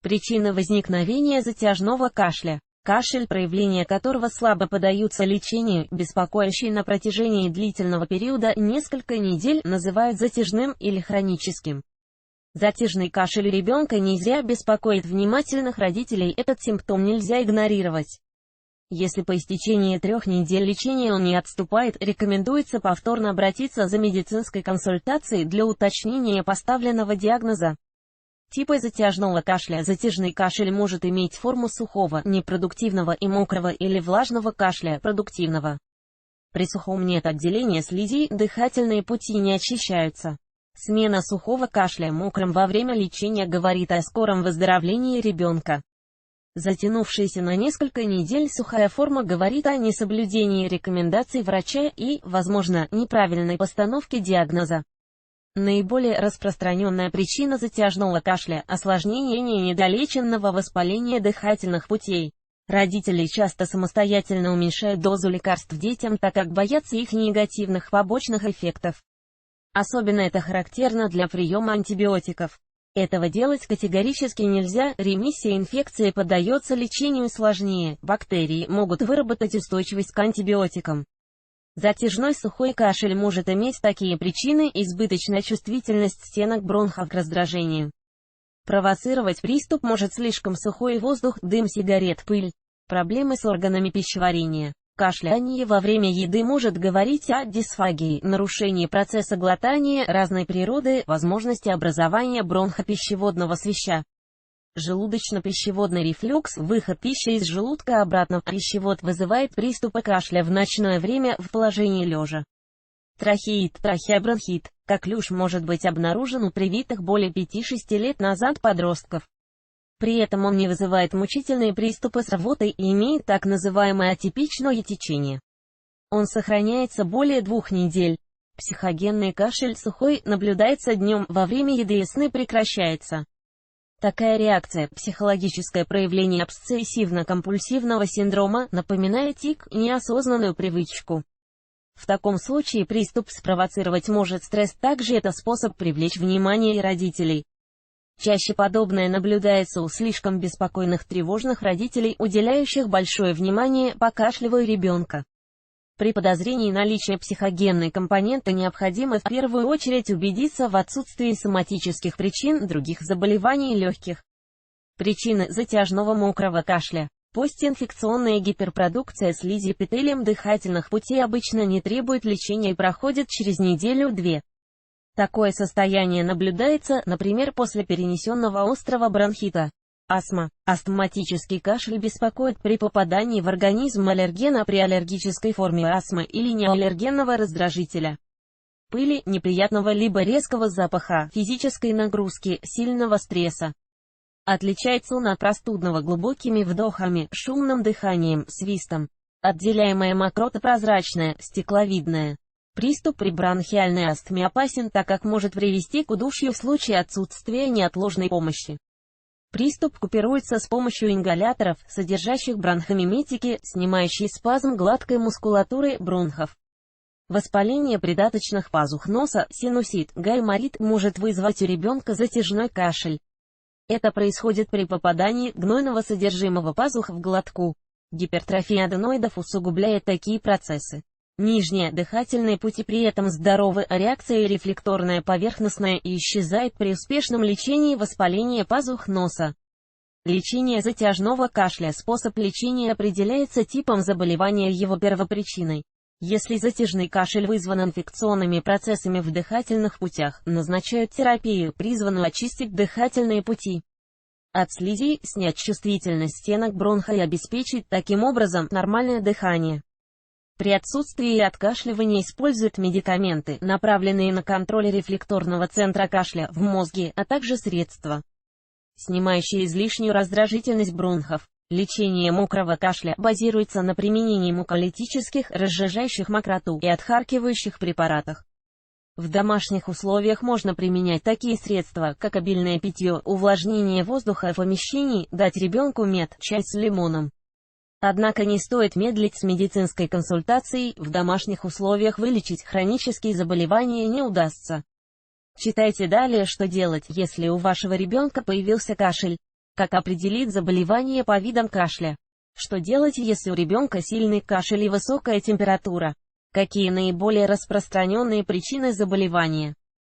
Причина возникновения затяжного кашля. Кашель, проявления которого слабо поддаются лечению, беспокоящий на протяжении длительного периода, несколько недель, называют затяжным или хроническим. Затяжный кашель ребенка не зря беспокоит внимательных родителей, этот симптом нельзя игнорировать. Если по истечении 3 недель лечения он не отступает, рекомендуется повторно обратиться за медицинской консультацией для уточнения поставленного диагноза. Типы затяжного кашля. Затяжный кашель может иметь форму сухого, непродуктивного и мокрого или влажного кашля, продуктивного. При сухом нет отделения слизей, дыхательные пути не очищаются. Смена сухого кашля мокрым во время лечения говорит о скором выздоровлении ребенка. Затянувшаяся на несколько недель сухая форма говорит о несоблюдении рекомендаций врача и, возможно, неправильной постановке диагноза. Наиболее распространенная причина затяжного кашля – осложнение недолеченного воспаления дыхательных путей. Родители часто самостоятельно уменьшают дозу лекарств детям, так как боятся их негативных побочных эффектов. Особенно это характерно для приема антибиотиков. Этого делать категорически нельзя, ремиссия инфекции поддается лечению сложнее, бактерии могут выработать устойчивость к антибиотикам. Затяжной сухой кашель может иметь такие причины: избыточная чувствительность стенок бронхов к раздражению. Провоцировать приступ может слишком сухой воздух, дым сигарет, пыль. Проблемы с органами пищеварения. Кашляние во время еды может говорить о дисфагии, нарушении процесса глотания разной природы, возможности образования бронхопищеводного свища. Желудочно-пищеводный рефлюкс, выход пищи из желудка обратно в пищевод, вызывает приступы кашля в ночное время в положении лежа. Трахеит, трахеобронхит. Коклюш может быть обнаружен у привитых более 5-6 лет назад подростков. При этом он не вызывает мучительные приступы с рвотой и имеет так называемое атипичное течение. Он сохраняется более 2 недель. Психогенный кашель сухой наблюдается днем, во время еды и сны прекращается. Такая реакция, психологическое проявление обсессивно-компульсивного синдрома, напоминает тик, неосознанную привычку. В таком случае приступ спровоцировать может стресс, также это способ привлечь внимание родителей. Чаще подобное наблюдается у слишком беспокойных тревожных родителей, уделяющих большое внимание покашливанию ребенка. При подозрении наличия психогенной компоненты необходимо в первую очередь убедиться в отсутствии соматических причин других заболеваний легких. Причины затяжного мокрого кашля. Постинфекционная гиперпродукция слизи эпителием дыхательных путей обычно не требует лечения и проходит через неделю-две. Такое состояние наблюдается, например, после перенесенного острого бронхита. Астма. Астматический кашель беспокоит при попадании в организм аллергена при аллергической форме астмы или неаллергенного раздражителя. Пыли, неприятного либо резкого запаха, физической нагрузки, сильного стресса. Отличается он от простудного глубокими вдохами, шумным дыханием, свистом. Отделяемая мокрота прозрачная, стекловидная. Приступ при бронхиальной астме опасен, так как может привести к удушью в случае отсутствия неотложной помощи. Приступ купируется с помощью ингаляторов, содержащих бронхомиметики, снимающие спазм гладкой мускулатуры бронхов. Воспаление придаточных пазух носа, синусит, гайморит может вызвать у ребенка затяжной кашель. Это происходит при попадании гнойного содержимого пазух в глотку. Гипертрофия аденоидов усугубляет такие процессы. Нижние дыхательные пути при этом здоровы, а реакция рефлекторная поверхностная и исчезает при успешном лечении воспаления пазух носа. Лечение затяжного кашля. Способ лечения определяется типом заболевания и его первопричиной. Если затяжный кашель вызван инфекционными процессами в дыхательных путях, назначают терапию, призванную очистить дыхательные пути от слизей, снять чувствительность стенок бронха и обеспечить таким образом нормальное дыхание. При отсутствии откашливания используют медикаменты, направленные на контроль рефлекторного центра кашля в мозге, а также средства, снимающие излишнюю раздражительность бронхов. Лечение мокрого кашля базируется на применении муколитических, разжижающих мокроту и отхаркивающих препаратах. В домашних условиях можно применять такие средства, как обильное питье, увлажнение воздуха в помещении, дать ребенку мед, чай с лимоном. Однако не стоит медлить с медицинской консультацией, в домашних условиях вылечить хронические заболевания не удастся. Читайте далее, что делать, если у вашего ребенка появился кашель. Как определить заболевание по видам кашля? Что делать, если у ребенка сильный кашель и высокая температура? Какие наиболее распространенные причины заболевания?